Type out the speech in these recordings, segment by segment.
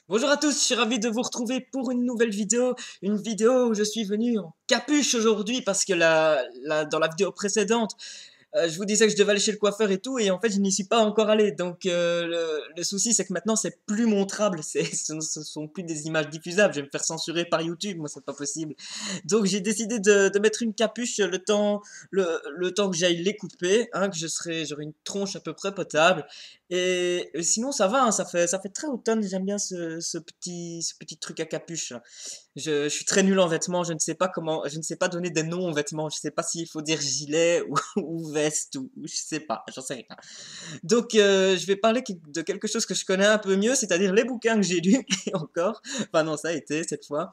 Bonjour à tous, je suis ravi de vous retrouver pour une nouvelle vidéo. Une vidéo où je suis venu en capuche aujourd'hui parce que dans la vidéo précédente, je vous disais que je devais aller chez le coiffeur et tout, et en fait, je n'y suis pas encore allé. Donc, le souci, c'est que maintenant, c'est plus montrable. Ce ne sont plus des images diffusables. Je vais me faire censurer par YouTube. Moi, c'est pas possible. Donc, j'ai décidé de mettre une capuche le temps que j'aille les couper, hein, que j'aurai une tronche à peu près potable. Et sinon, ça va, hein, ça fait très automne. J'aime bien ce petit truc à capuche, là. Je suis très nul en vêtements, je ne sais pas donner des noms aux vêtements, je sais pas s'il faut dire gilet ou veste ou je sais pas, j'en sais rien. Donc je vais parler de quelque chose que je connais un peu mieux, c'est-à-dire les bouquins que j'ai lus, et encore, enfin non, ça a été cette fois.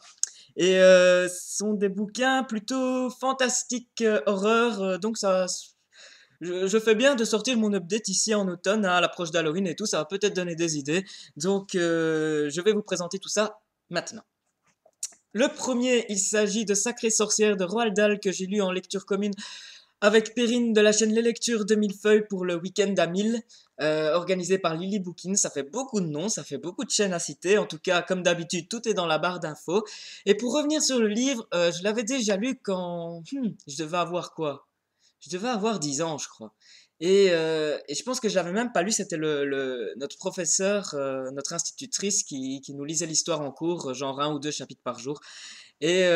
Et ce sont des bouquins plutôt fantastiques, horreur, donc je fais bien de sortir mon update ici en automne, hein, à l'approche d'Halloween et tout, ça va peut-être donner des idées. Donc je vais vous présenter tout ça maintenant. Le premier, il s'agit de Sacrée Sorcière de Roald Dahl que j'ai lu en lecture commune avec Perrine de la chaîne Les Lectures de Millefeuille pour le week-end à 1000, organisé par Lily Bookins. Ça fait beaucoup de noms, ça fait beaucoup de chaînes à citer. En tout cas, comme d'habitude, tout est dans la barre d'infos. Et pour revenir sur le livre, je l'avais déjà lu quand je devais avoir quoi? Je devais avoir 10 ans, je crois. Et je pense que j'avais même pas lu, c'était notre professeur, notre institutrice qui nous lisait l'histoire en cours, genre un ou deux chapitres par jour. Et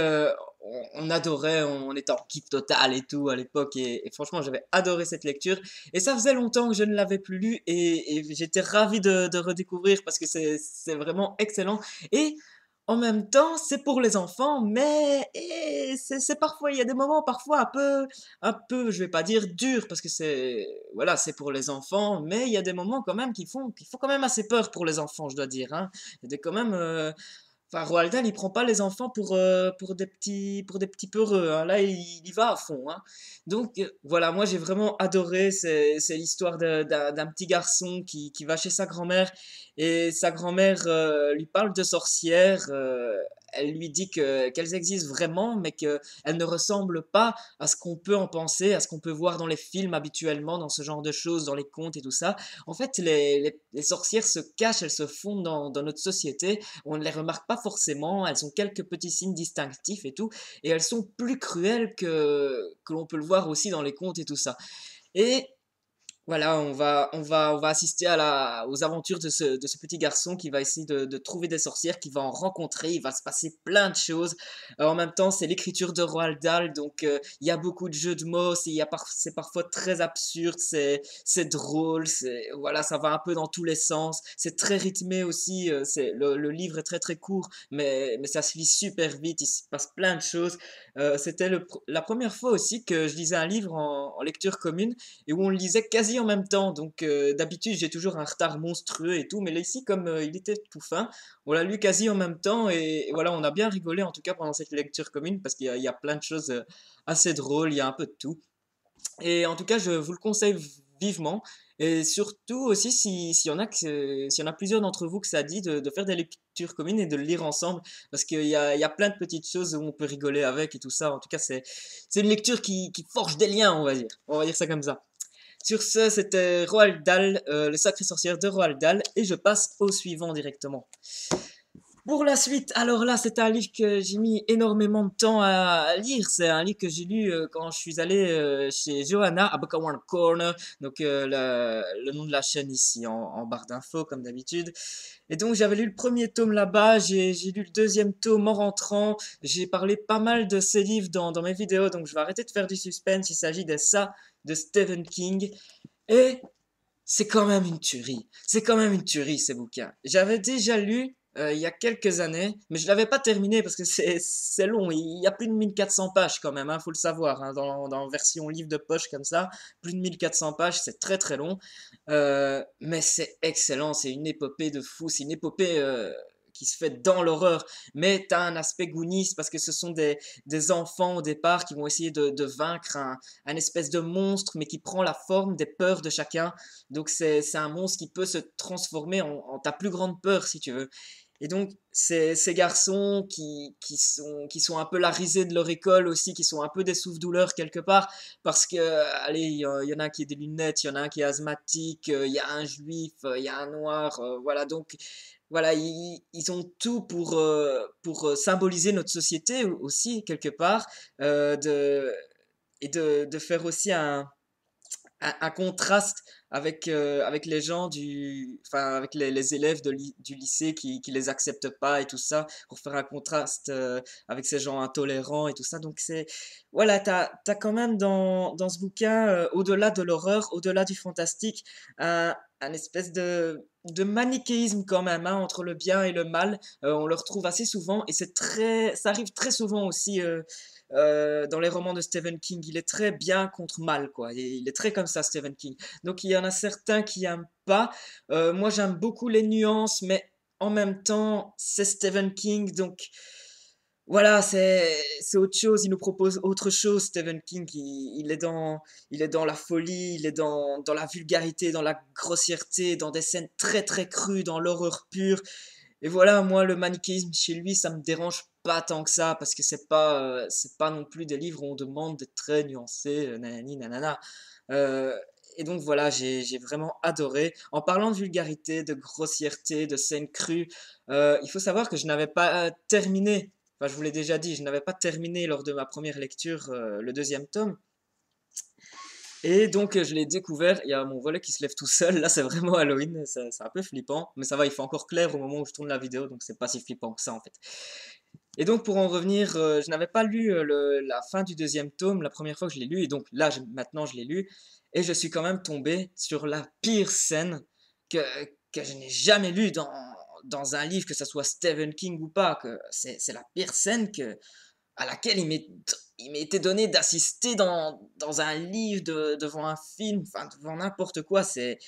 on adorait, on était en kiff total et tout à l'époque. Et franchement, j'avais adoré cette lecture. Et ça faisait longtemps que je ne l'avais plus lu. Et j'étais ravi de redécouvrir parce que c'est vraiment excellent. Et en même temps, c'est pour les enfants, mais c'est parfois, il y a des moments parfois un peu, je vais pas dire dur parce que voilà, c'est pour les enfants, mais il y a des moments quand même qui font quand même assez peur pour les enfants, je dois dire, hein. Il y a des quand même, enfin, Roald Dahl, il prend pas les enfants pour des petits peureux, hein. Là, il y va à fond, hein. Donc, voilà, moi, j'ai vraiment adoré. C'est l'histoire d'un petit garçon qui va chez sa grand-mère et sa grand-mère lui parle de sorcières. Elle lui dit qu'elles existent vraiment, mais qu'elles ne ressemblent pas à ce qu'on peut en penser, à ce qu'on peut voir dans les films habituellement, dans ce genre de choses, dans les contes et tout ça. En fait, les sorcières se cachent, elles se fondent dans notre société. On ne les remarque pas forcément, elles ont quelques petits signes distinctifs et tout, et elles sont plus cruelles que l'on peut le voir aussi dans les contes et tout ça. Et voilà, on va assister aux aventures de ce petit garçon qui va essayer de trouver des sorcières, qui va en rencontrer, il va se passer plein de choses. En même temps, c'est l'écriture de Roald Dahl, donc il y a beaucoup de jeux de mots, c'est parfois très absurde, c'est drôle, voilà, ça va un peu dans tous les sens. C'est très rythmé aussi, le livre est très très court, mais ça se lit super vite, il se passe plein de choses. C'était la première fois aussi que je lisais un livre en lecture commune et où on le lisait quasi en même temps. Donc d'habitude j'ai toujours un retard monstrueux et tout, mais là ici comme il était tout fin, on l'a lu quasi en même temps et voilà, on a bien rigolé en tout cas pendant cette lecture commune parce il y a plein de choses assez drôles, il y a un peu de tout. Et en tout cas, je vous le conseille vivement. Et surtout aussi, s'il y en a plusieurs d'entre vous que ça dit, de faire des lectures communes et de le lire ensemble. Parce il y a plein de petites choses où on peut rigoler avec et tout ça. En tout cas, c'est une lecture qui forge des liens, on va dire. On va dire ça comme ça. Sur ce, c'était Roald Dahl, le sacré sorcière de Roald Dahl. Et je passe au suivant directement. Pour la suite, alors là, c'est un livre que j'ai mis énormément de temps à lire. C'est un livre que j'ai lu quand je suis allé chez Johanna à Book One Corner, donc le nom de la chaîne ici en barre d'infos comme d'habitude. Et donc j'avais lu le premier tome là-bas, j'ai lu le deuxième tome en rentrant. J'ai parlé pas mal de ces livres dans mes vidéos, donc je vais arrêter de faire du suspense. Il s'agit de ça, de Stephen King. Et c'est quand même une tuerie. C'est quand même une tuerie, ces bouquins. J'avais déjà lu il y a quelques années, mais je l'avais pas terminé parce que c'est long. Il y a plus de 1400 pages quand même, hein, faut le savoir, hein, dans version livre de poche comme ça. Plus de 1400 pages, c'est très très long. Mais c'est excellent, c'est une épopée de fou. C'est une épopée qui se fait dans l'horreur. Mais t'as un aspect Goonies parce que ce sont des enfants au départ qui vont essayer de vaincre un espèce de monstre, mais qui prend la forme des peurs de chacun. Donc c'est un monstre qui peut se transformer en ta plus grande peur si tu veux. Et donc, ces garçons qui sont un peu la risée de leur école aussi, qui sont un peu des souffres-douleurs quelque part, parce que, allez, il y en a un qui a des lunettes, il y en a un qui est asthmatique, il y a un juif, il y a un noir, voilà, donc, voilà, ils ont tout pour symboliser notre société aussi, quelque part, de, et de faire aussi un contraste avec les gens enfin avec les élèves du lycée qui les acceptent pas et tout ça, pour faire un contraste avec ces gens intolérants et tout ça. Donc voilà, t'as quand même dans ce bouquin, au-delà de l'horreur, au-delà du fantastique, un espèce de manichéisme quand même, hein, entre le bien et le mal. On le retrouve assez souvent et ça arrive très souvent aussi. Dans les romans de Stephen King, il est très bien contre mal, quoi. Il est très comme ça, Stephen King. Donc il y en a certains qui aiment pas. Moi, j'aime beaucoup les nuances, mais en même temps, c'est Stephen King, donc voilà, c'est autre chose. Il nous propose autre chose, Stephen King. Il est dans la folie, il est dans la vulgarité, dans la grossièreté, dans des scènes très très crues, dans l'horreur pure. Et voilà, moi, le manichéisme chez lui, ça me dérange pas tant que ça, parce que c'est pas non plus des livres où on demande d'être très nuancé, nanani, nanana. Euh, et donc voilà, j'ai vraiment adoré. En parlant de vulgarité, de grossièreté, de scènes crues, il faut savoir que je n'avais pas terminé, enfin je vous l'ai déjà dit, je n'avais pas terminé lors de ma première lecture le deuxième tome. Et donc je l'ai découvert, il y a mon volet qui se lève tout seul, là c'est vraiment Halloween, c'est un peu flippant, mais ça va, il fait encore clair au moment où je tourne la vidéo, donc c'est pas si flippant que ça en fait. Et donc pour en revenir, je n'avais pas lu la fin du deuxième tome la première fois que je l'ai lu, et donc là maintenant je l'ai lu, et je suis quand même tombé sur la pire scène que, que je n'ai jamais lue dans un livre, que ce soit Stephen King ou pas, que c'est la pire scène à laquelle il m'est été donné d'assister dans un livre, devant un film, enfin devant n'importe quoi. C'est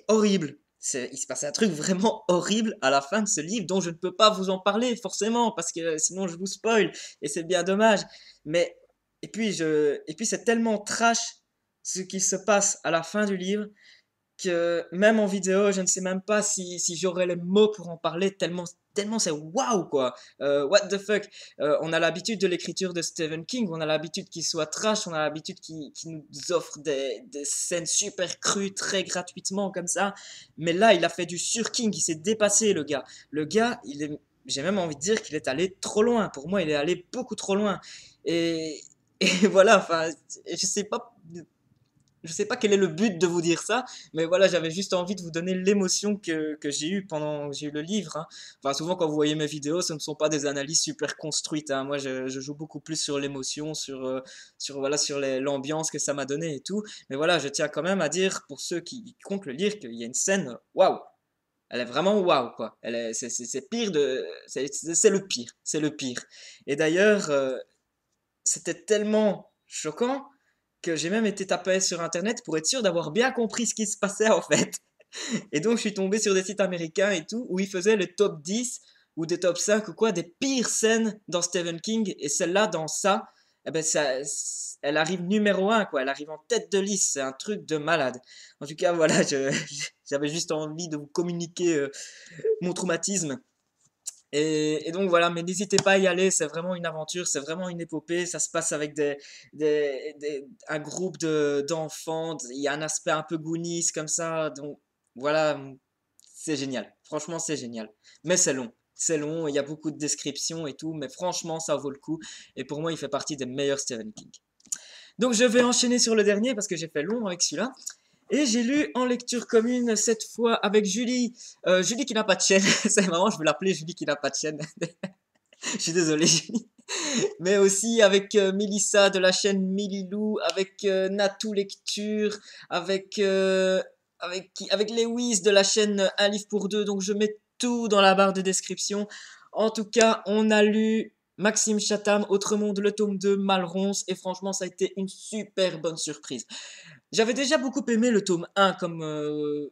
horrible. Il se passe un truc vraiment horrible à la fin de ce livre dont je ne peux pas vous en parler forcément parce que sinon je vous spoil et c'est bien dommage. Mais et puis c'est tellement trash ce qui se passe à la fin du livre que même en vidéo, je ne sais même pas si j'aurais les mots pour en parler tellement c'est waouh quoi. What the fuck. On a l'habitude de l'écriture de Stephen King, on a l'habitude qu'il soit trash, on a l'habitude qu'il nous offre des scènes super crues très gratuitement comme ça. Mais là, il a fait du sur King, il s'est dépassé le gars. Le gars, j'ai même envie de dire qu'il est allé trop loin. Pour moi, il est allé beaucoup trop loin. Et, et voilà, enfin, je sais pas quel est le but de vous dire ça, mais voilà, j'avais juste envie de vous donner l'émotion que j'ai eue pendant que j'ai eu le livre, hein. Enfin, souvent quand vous voyez mes vidéos, ce ne sont pas des analyses super construites, hein. Moi, je joue beaucoup plus sur l'émotion, voilà, sur l'ambiance que ça m'a donné et tout. Mais voilà, je tiens quand même à dire, pour ceux qui comptent le lire, qu'il y a une scène, waouh! Elle est vraiment waouh, quoi. C'est pire c'est le pire, c'est le pire. Et d'ailleurs, c'était tellement choquant que j'ai même été tapé sur internet pour être sûr d'avoir bien compris ce qui se passait en fait. Et donc je suis tombé sur des sites américains et tout où ils faisaient le top 10 ou des top 5 ou quoi des pires scènes dans Stephen King et celle-là dans ça, eh ben elle arrive numéro un quoi, elle arrive en tête de liste, c'est un truc de malade. En tout cas voilà, j'avais juste envie de vous communiquer mon traumatisme et donc voilà, mais n'hésitez pas à y aller, c'est vraiment une aventure, c'est vraiment une épopée, ça se passe avec un groupe d'enfants, il y a un aspect un peu Goonies comme ça, donc voilà, c'est génial, franchement c'est génial, mais c'est long, il y a beaucoup de descriptions et tout, mais franchement ça vaut le coup, et pour moi il fait partie des meilleurs Stephen King. Donc je vais enchaîner sur le dernier parce que j'ai fait long avec celui-là. Et j'ai lu en lecture commune cette fois avec Julie. Julie qui n'a pas de chaîne. C'est marrant, je veux l'appeler Julie qui n'a pas de chaîne. Je suis désolé, Julie. Mais aussi avec Mélissa de la chaîne Mililou, avec Natou Lecture, avec Lewis de la chaîne Un livre pour deux. Donc je mets tout dans la barre de description. En tout cas, on a lu Maxime Chatham, Autre Monde, le tome 2, Malronce. Et franchement, ça a été une super bonne surprise. J'avais déjà beaucoup aimé le tome 1, comme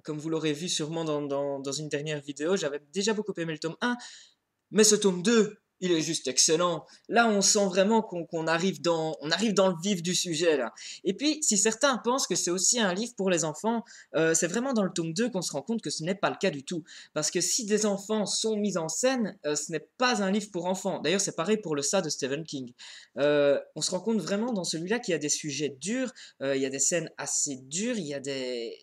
vous l'aurez vu sûrement dans une dernière vidéo. J'avais déjà beaucoup aimé le tome 1, mais ce tome 2, il est juste excellent. Là, on sent vraiment qu'on on arrive dans le vif du sujet, là. Et puis, si certains pensent que c'est aussi un livre pour les enfants, c'est vraiment dans le tome 2 qu'on se rend compte que ce n'est pas le cas du tout. Parce que si des enfants sont mis en scène, ce n'est pas un livre pour enfants. D'ailleurs, c'est pareil pour le Ça de Stephen King. On se rend compte vraiment dans celui-là qu'il y a des sujets durs, il y a des scènes assez dures, il y a des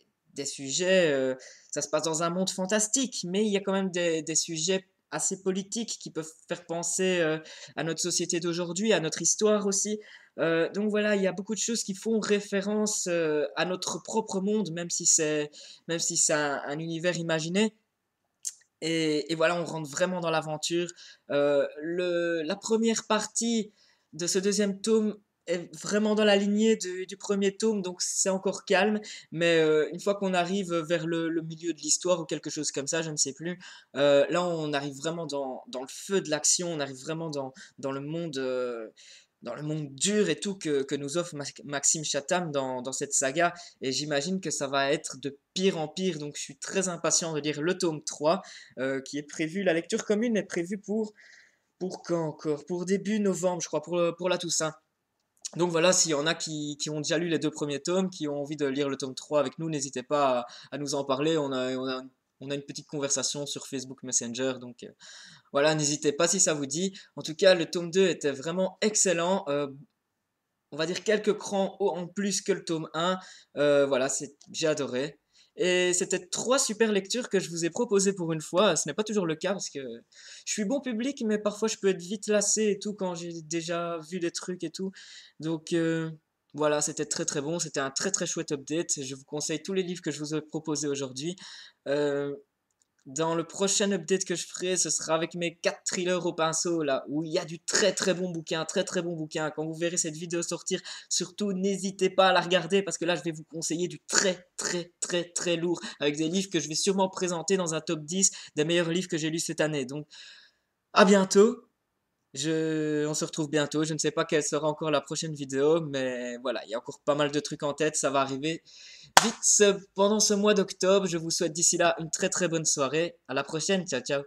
sujets, ça se passe dans un monde fantastique, mais il y a quand même des sujets assez politiques qui peuvent faire penser à notre société d'aujourd'hui, à notre histoire aussi. Donc voilà, il y a beaucoup de choses qui font référence à notre propre monde, même si c'est un univers imaginé. Et voilà, on rentre vraiment dans l'aventure. La première partie de ce deuxième tome est vraiment dans la lignée du premier tome, donc c'est encore calme. Mais une fois qu'on arrive vers le milieu de l'histoire ou quelque chose comme ça, je ne sais plus, là on arrive vraiment dans le feu de l'action, on arrive vraiment dans le monde. Dans le monde dur et tout que nous offre Maxime Chatham dans cette saga. Et j'imagine que ça va être de pire en pire. Donc je suis très impatient de lire le tome 3 qui est prévu. La lecture commune est prévue pour quand encore? Pour début novembre, je crois, pour la Toussaint. Donc voilà, s'il y en a qui ont déjà lu les deux premiers tomes, qui ont envie de lire le tome 3 avec nous, n'hésitez pas à nous en parler. On a une petite conversation sur Facebook Messenger, donc voilà, n'hésitez pas si ça vous dit. En tout cas, le tome 2 était vraiment excellent. On va dire quelques crans en plus que le tome 1. Voilà, j'ai adoré. Et c'était trois super lectures que je vous ai proposées pour une fois. Ce n'est pas toujours le cas parce que je suis bon public, mais parfois je peux être vite lassé et tout quand j'ai déjà vu des trucs et tout. Donc voilà, c'était très très bon. C'était un très très chouette update. Je vous conseille tous les livres que je vous ai proposés aujourd'hui. Euh, Dans le prochain update que je ferai, ce sera avec mes 4 thrillers au pinceau, là, où il y a du très très bon bouquin, très très bon bouquin. Quand vous verrez cette vidéo sortir, surtout n'hésitez pas à la regarder, parce que là, je vais vous conseiller du très très très très lourd, avec des livres que je vais sûrement présenter dans un top 10 des meilleurs livres que j'ai lus cette année. Donc, à bientôt. On se retrouve bientôt. Je ne sais pas quelle sera encore la prochaine vidéo, mais voilà, il y a encore pas mal de trucs en tête, ça va arriver vite pendant ce mois d'octobre. Je vous souhaite d'ici là une très très bonne soirée. À la prochaine, ciao ciao.